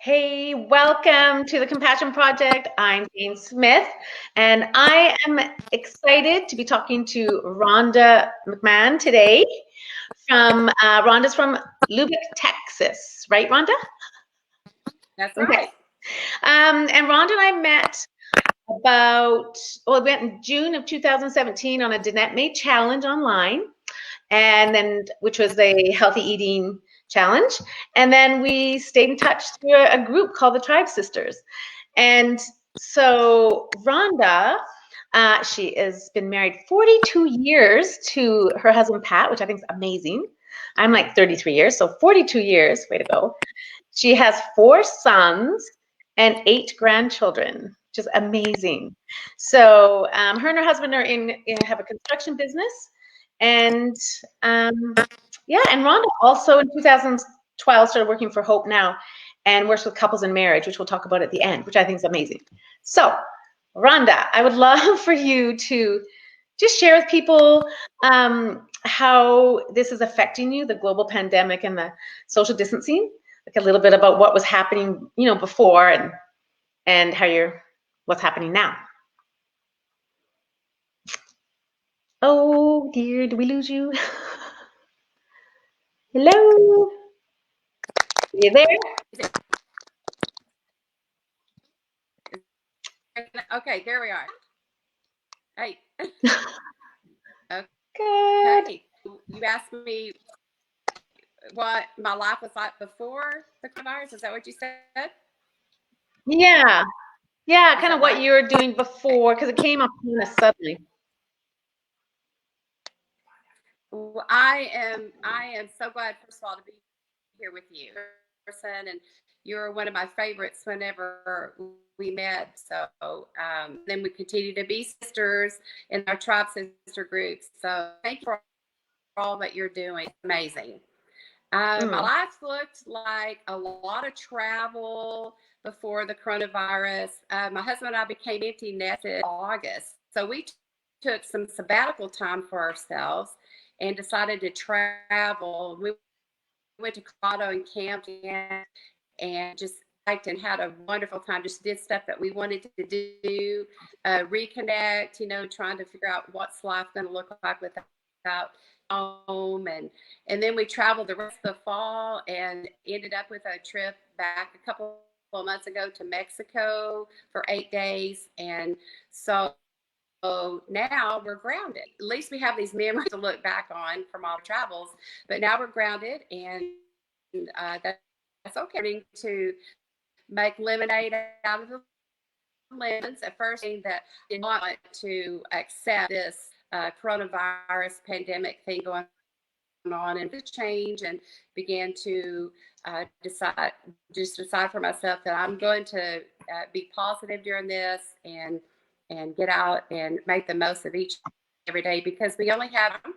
Hey, welcome to the Compassion Project. I'm Jane Smith, and I am excited to be talking to Rhonda McMahon today. Rhonda's from Lubbock, Texas, right, Rhonda? That's Okay. right. And Rhonda and I met we went in June of 2017 on a Danette Made challenge online, and then which was a healthy eating challenge. And then we stayed in touch through a group called the Tribe Sisters. And so Rhonda, she has been married 42 years to her husband, Pat, which I think is amazing. I'm like 33 years, so 42 years, way to go. She has 4 sons and 8 grandchildren, which is amazing. So her and her husband are have a construction business. And yeah, and Rhonda also in 2012 started working for Hope Now and works with couples in marriage, which we'll talk about at the end, which I think is amazing. So, Rhonda, I would love for you to just share with people how this is affecting you, the global pandemic and the social distancing, like a little bit about what was happening, before and what's happening now. Oh dear, did we lose you? Hello? You there? Okay, there we are. Hey. Okay. Good. You asked me what my life was like before the coronavirus. Is that what you said? Yeah. Yeah, Is kind of that what right? you were doing before, because it came up kind of suddenly. Well, I am so glad, first of all, to be here with you, and you're one of my favorites whenever we met. So then we continue to be sisters in our tribe sister groups. So thank you for all that you're doing. Amazing. My life looked like a lot of travel before the coronavirus. My husband and I became empty nested in August. So we took some sabbatical time for ourselves and decided to travel. We went to Colorado and camped and just liked and had a wonderful time. Just did stuff that we wanted to do, reconnect, trying to figure out what's life going to look like without home. And then we traveled the rest of the fall and ended up with a trip back a couple of months ago to Mexico for 8 days. And so now we're grounded. At least we have these memories to look back on from all the travels, but now we're grounded, and that's okay. To make lemonade out of the lemons. At first, that did not want to accept this coronavirus pandemic thing going on, and to change, and began to decide for myself that I'm going to be positive during this and get out and make the most of each every day, because we only have them,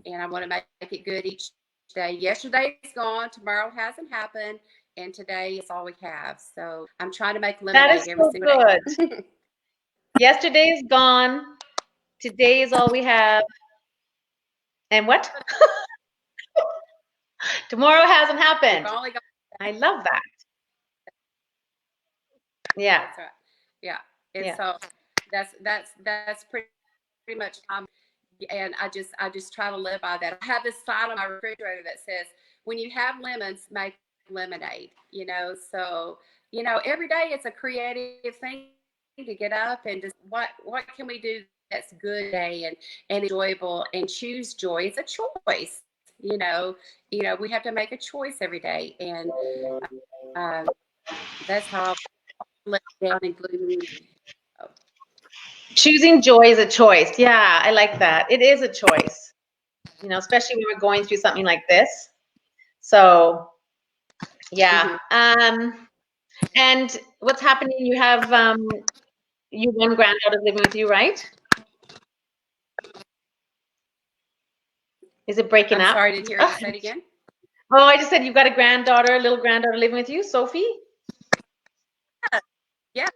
and I want to make it good each day. Yesterday's gone, tomorrow hasn't happened, and today is all we have. So I'm trying to make lemonade every single day. Yesterday is gone. Today is all we have. And what? Tomorrow hasn't happened. I love that. Yeah. That's right. Yeah. And so that's pretty much and I just try to live by that. I have this sign on my refrigerator that says, when you have lemons, make lemonade, so every day it's a creative thing to get up and just what can we do that's good today and enjoyable, and choose joy. It's a choice. We have to make a choice every day, and that's how I let down and gloomy. Choosing joy is a choice. Yeah, I like that. It is a choice, especially when we're going through something like this. So, yeah. And what's happening? You have one granddaughter living with you, right? Is it breaking up? Sorry, didn't hear you say it again. Oh, I just said you've got a little granddaughter living with you, Sophie? Yeah.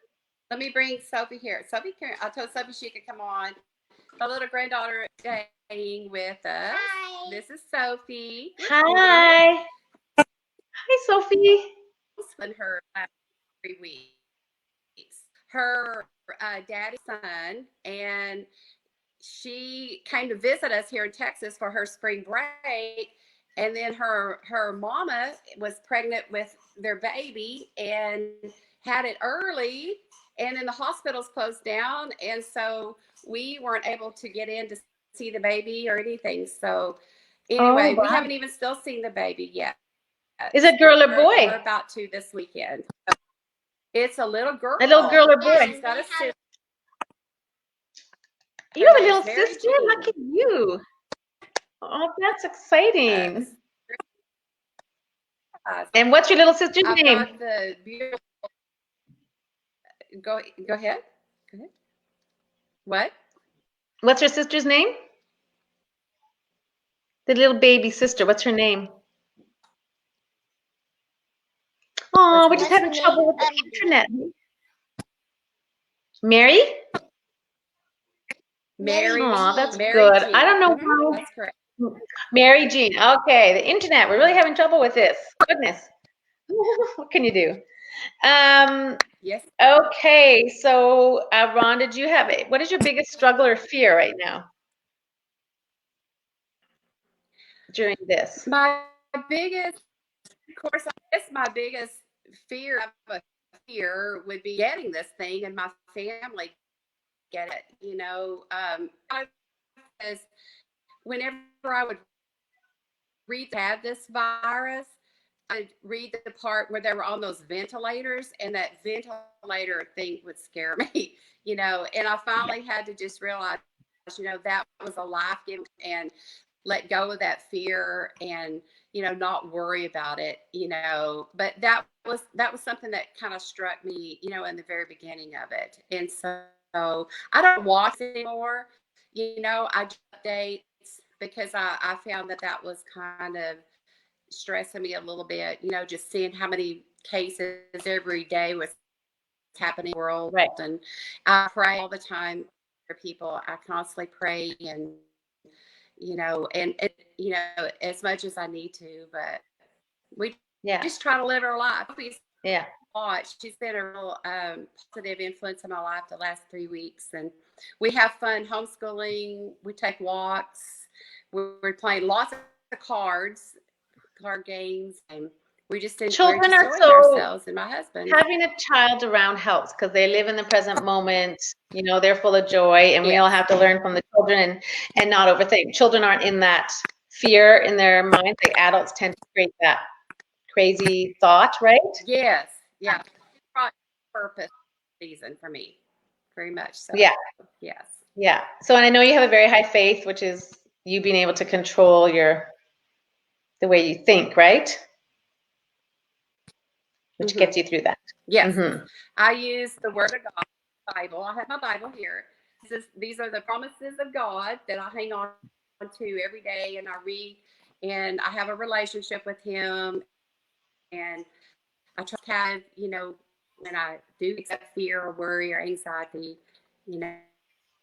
Let me bring Sophie here. Sophie, I told Sophie she could come on. My little granddaughter is staying with us. Hi. This is Sophie. Hi. Hi, Sophie. homeschooling her last 3 weeks. Her daddy's son, and she came to visit us here in Texas for her spring break. And then her mama was pregnant with their baby and had it early, and then the hospitals closed down, and so we weren't able to get in to see the baby or anything. So anyway, we haven't even still seen the baby yet. Is it girl or boy? We're about to this weekend. It's a little girl. A little girl or boy? She's got a sister. You have a little sister? Look at you. Oh, that's exciting. And what's your little sister's name? Got the beautiful... Go ahead. Go ahead. What? What's your sister's name? The little baby sister. What's her name? Oh, we're just having trouble with the internet. Mary? Mary. Oh, that's Mary good. Jean. I don't know how. That's correct. Mary Jean. Okay, the internet. We're really having trouble with this. Goodness. What can you do? Yes. Okay, so Rhonda, did you have it? What is your biggest struggle or fear right now during this? My biggest, of course, I guess my biggest fear would be getting this thing and my family get it. You know, because whenever I would had this virus, I'd read the part where they were on those ventilators, and that ventilator thing would scare me, you know, and I finally had to just realize, you know, that was a life-giving, and let go of that fear and, you know, not worry about it, you know. But that was something that kind of struck me, you know, in the very beginning of it. And so I don't watch anymore, you know, I just update because I found that was kind of stressing me a little bit, you know, just seeing how many cases every day was happening in the world. Right. And I pray all the time for people. I constantly pray, and you know, and you know, as much as I need to, but we just try to live our life. Yeah. She's been a real positive influence in my life the last 3 weeks, and we have fun homeschooling. We take walks. We're playing lots of card games, and we just Children are ourselves, and my husband. Having a child around helps because they live in the present moment. You know, they're full of joy, and we all have to learn from the children and not overthink. Children aren't in that fear in their minds. Like adults tend to create that crazy thought, right? Yes. Yeah. Purpose season for me, very much so. Yeah. Yes. Yeah. So, and I know you have a very high faith, which is you being able to control the way you think, right? Which gets you through that. Yes. I use the Word of God, Bible. I have my Bible here. These are the promises of God that I hang on to every day, and I read, and I have a relationship with Him, and I try to have, you know, when I do accept fear or worry or anxiety, you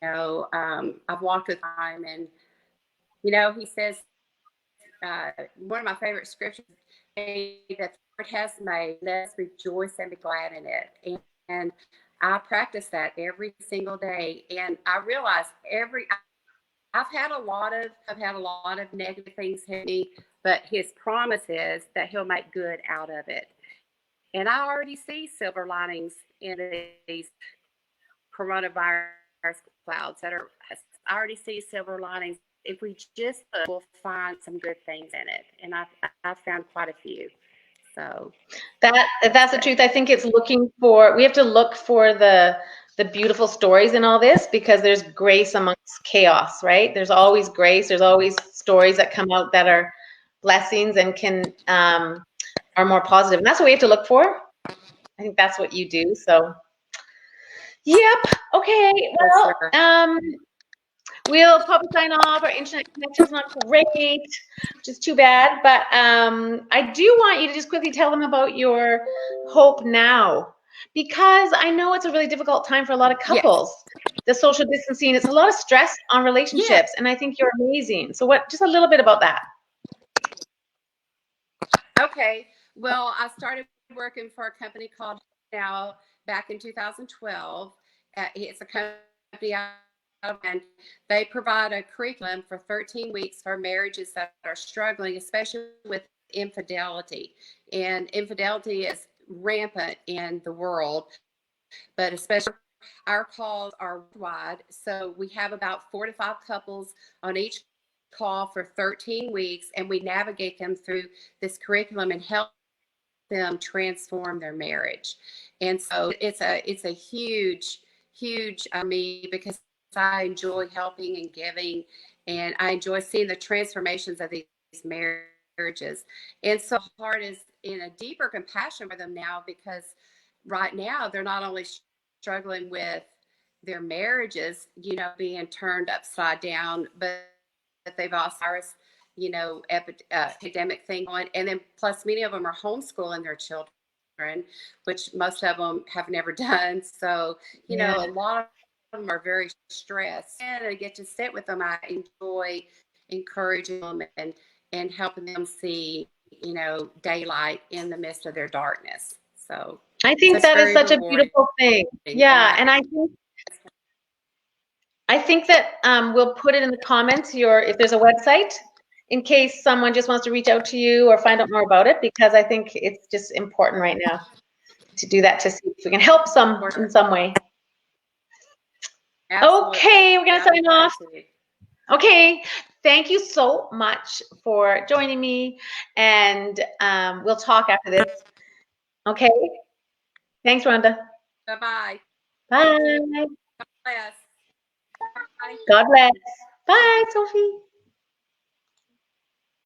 know, I've walked with Him, and you know, He says, one of my favorite scriptures, that the Lord has made, let us rejoice and be glad in it. And I practice that every single day. And I realize I've had a lot of negative things hit me, but His promise is that He'll make good out of it. And I already see silver linings in these coronavirus clouds I already see silver linings. If we just will find some good things in it, and I've found quite a few. So if that's the truth, I think it's we have to look for the beautiful stories in all this, because there's grace amongst chaos, right? There's always grace. There's always stories that come out that are blessings and are more positive, and that's what we have to look for. I think that's what you do. So, yep. Okay. Well, we'll probably sign off. Our internet connection's not great, which is too bad. But I do want you to just quickly tell them about your Hope Now, because I know it's a really difficult time for a lot of couples. The social distancing, it's a lot of stress on relationships, and I think you're amazing. So just a little bit about that. Okay. Well, I started working for a company called Now back in 2012. It's a company out of, and they provide a curriculum for 13 weeks for marriages that are struggling, especially with infidelity. And infidelity is rampant in the world, but especially our calls are worldwide. So we have about 4 to 5 couples on each call for 13 weeks, and we navigate them through this curriculum and help them transform their marriage. And so it's a huge me, because I enjoy helping and giving, and I enjoy seeing the transformations of these marriages. And so heart is in a deeper compassion for them now, because right now they're not only struggling with their marriages, being turned upside down, but they've also, epidemic thing going. And then plus many of them are homeschooling their children, which most of them have never done. So, a lot of them are very stressed. And I get to sit with them. I enjoy encouraging them and helping them see, daylight in the midst of their darkness. So I think that is such a beautiful thing. Yeah, and I think that we'll put it in the comments, if there's a website, in case someone just wants to reach out to you or find out more about it, because I think it's just important right now to do that, to see if we can help in some way. Absolutely. Okay, we're going to sign off. Okay, thank you so much for joining me, and we'll talk after this. Okay, thanks, Rhonda. Bye-bye. Bye. God bless. Bye. God bless. Bye, Sophie.